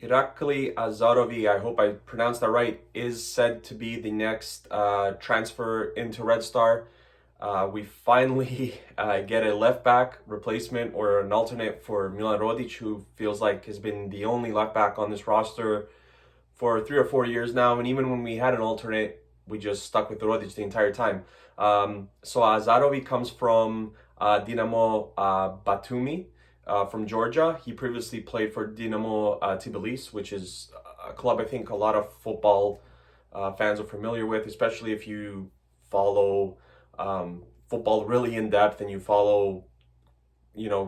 Irakli Azarovi, I hope I pronounced that right, is said to be the next transfer into Red Star. We finally get a left back replacement or an alternate for Milan Rodic, who feels like has been the only left back on this roster for 3 or 4 years now. And even when we had an alternate, we just stuck with Rodic the entire time. So Azarovi comes from Dinamo Batumi from Georgia. He previously played for Dinamo Tbilisi, which is a club I think a lot of football fans are familiar with, especially if you follow football really in depth and you follow,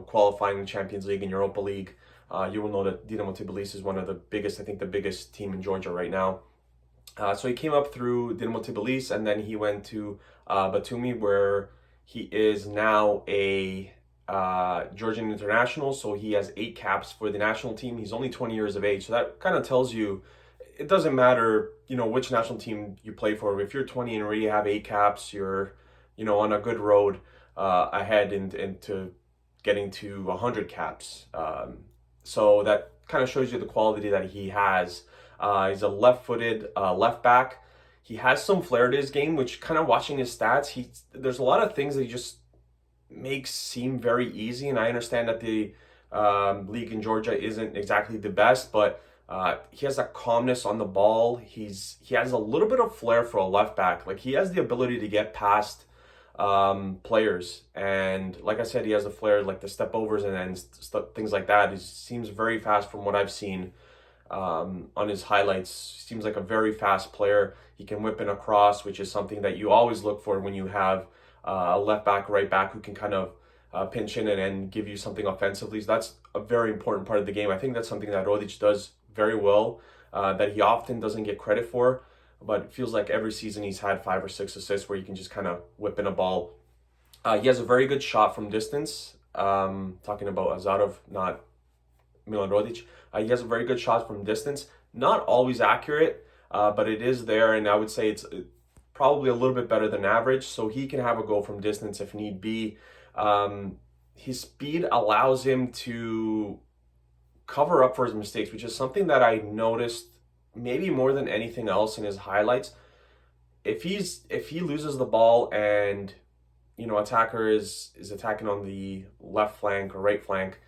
qualifying Champions League and Europa League. You will know that Dinamo Tbilisi is one of the biggest, I think the biggest team in Georgia right now. So he came up through Dinamo Tbilisi and then he went to Batumi, where he is now a Georgian international. So he has 8 caps for the national team. He's only 20 years of age. So that kind of tells you it doesn't matter, which national team you play for. If you're 20 and already have 8 caps, you're, on a good road ahead into getting to 100 caps. So that kind of shows you the quality that he has. He's a left-footed left back. He has some flair to his game, which kind of watching his stats, there's a lot of things that he just makes seem very easy. And I understand that the league in Georgia isn't exactly the best, but he has that calmness on the ball. He has a little bit of flair for a left back. Like he has the ability to get past players, and like I said, he has a flair, like the step overs and things like that. He seems very fast from what I've seen on his highlights. Seems like a very fast player. He can whip in a cross, which is something that you always look for when you have a left back, right back who can kind of pinch in and give you something offensively. So that's a very important part of the game. I think that's something that Rodic does very well, that he often doesn't get credit for, but it feels like every season he's had 5 or 6 assists where you can just kind of whip in a ball. He has a very good shot from distance. Talking about Azarov, not Milan Rodic. He has a very good shot from distance. Not always accurate, but it is there, and I would say it's probably a little bit better than average, so he can have a goal from distance if need be. His speed allows him to cover up for his mistakes, which is something that I noticed maybe more than anything else in his highlights. If he loses the ball and attacker is attacking on the left flank or right flank,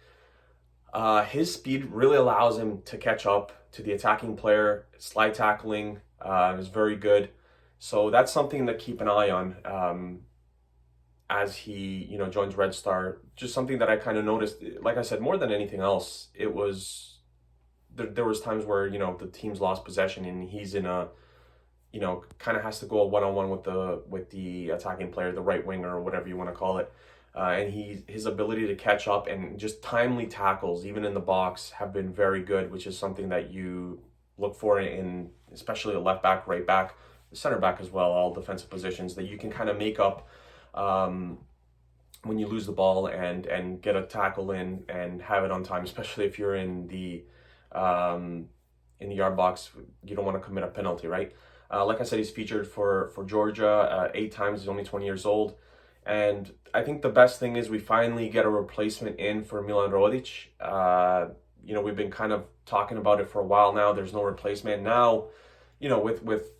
his speed really allows him to catch up to the attacking player. Slide tackling is very good. So that's something to keep an eye on as he, joins Red Star. Just something that I kind of noticed. Like I said, more than anything else, it was there was times where the team's lost possession and he's in a kind of has to go one-on-one with the attacking player, the right winger or whatever you want to call it. And his ability to catch up and just timely tackles, even in the box, have been very good, which is something that you look for in especially a left back, right back, center back as well, all defensive positions, that you can kind of make up when you lose the ball and get a tackle in and have it on time, especially if you're in the yard box. You don't want to commit a penalty, right? Like I said, he's featured for Georgia 8 times. He's only 20 years old. And I think the best thing is we finally get a replacement in for Milan Rodic. We've been kind of talking about it for a while now. There's no replacement. Now, with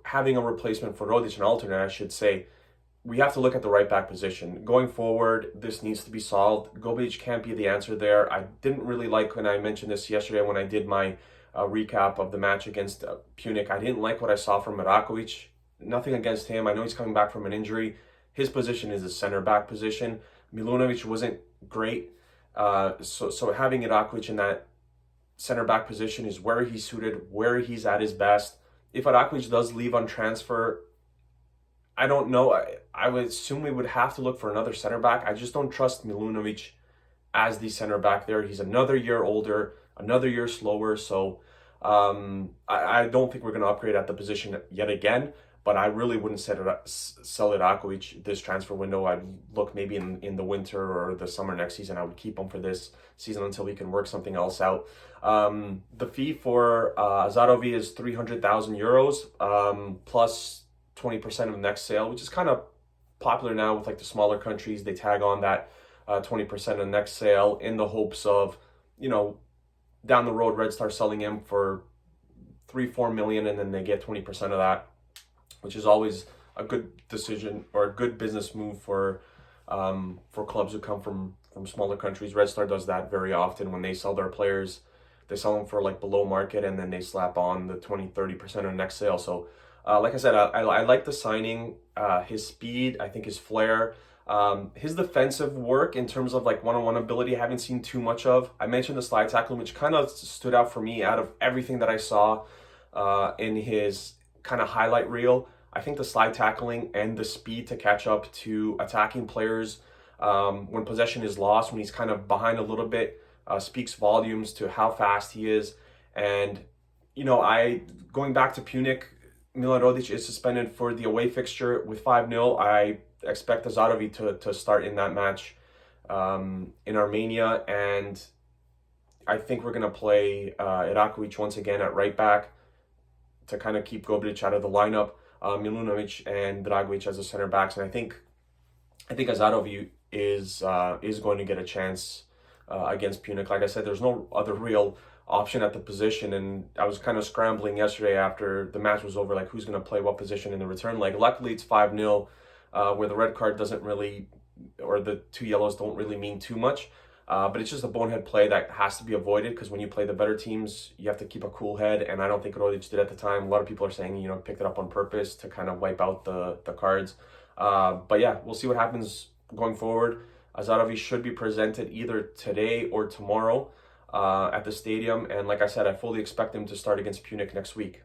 having a replacement for Rodic, an alternate, I should say, we have to look at the right back position. Going forward, this needs to be solved. Gobic can't be the answer there. I didn't really like when I mentioned this yesterday when I did my recap of the match against Punic. I didn't like what I saw from Marakovic. Nothing against him. I know he's coming back from an injury. His position is a center back position. Milunovic wasn't great. So having Irakovic in that center back position is where he's suited, where he's at his best. If Irakovic does leave on transfer, I don't know. I would assume we would have to look for another center back. I just don't trust Milunovic as the center back there. He's another year older, another year slower. So I don't think we're going to upgrade at the position yet again. But I really wouldn't sell Irakovic this transfer window. I'd look maybe in the winter or the summer next season. I would keep him for this season until we can work something else out. The fee for Azarovi is 300,000 euros plus 20% of the next sale, which is kind of popular now with like the smaller countries. They tag on that 20% of the next sale in the hopes of, down the road, Red Star selling him for 3-4 million, and then they get 20% of that, which is always a good decision or a good business move for clubs who come from smaller countries. Red Star does that very often when they sell their players. They sell them for like below market, and then they slap on the 20-30% of next sale. So like I said, I like the signing. His speed, I think his flair, his defensive work in terms of like one-on-one ability, I haven't seen too much of. I mentioned the slide tackling, which kind of stood out for me out of everything that I saw in his kind of highlight reel. I think the slide tackling and the speed to catch up to attacking players when possession is lost, when he's kind of behind a little bit, speaks volumes to how fast he is. And, you know, going back to Punic, Milan Rodic is suspended for the away fixture with 5-0. I expect Azarovi to start in that match in Armenia. And I think we're going to play Irakli once again at right back to kind of keep Gobric out of the lineup. Milunovic and Dragovic as the center backs. And I think Azarovi is going to get a chance against Punic. Like I said, there's no other real option at the position, and I was kind of scrambling yesterday after the match was over, like who's going to play what position in the return leg. Luckily, it's 5-0, where the red card doesn't really, or the 2 yellows don't really mean too much. But it's just a bonehead play that has to be avoided, because when you play the better teams, you have to keep a cool head, and I don't think Rodic did at the time. A lot of people are saying, you know, picked it up on purpose to kind of wipe out the cards. But yeah, we'll see what happens going forward. Azarovi should be presented either today or tomorrow at the stadium, and like I said, I fully expect him to start against Punic next week.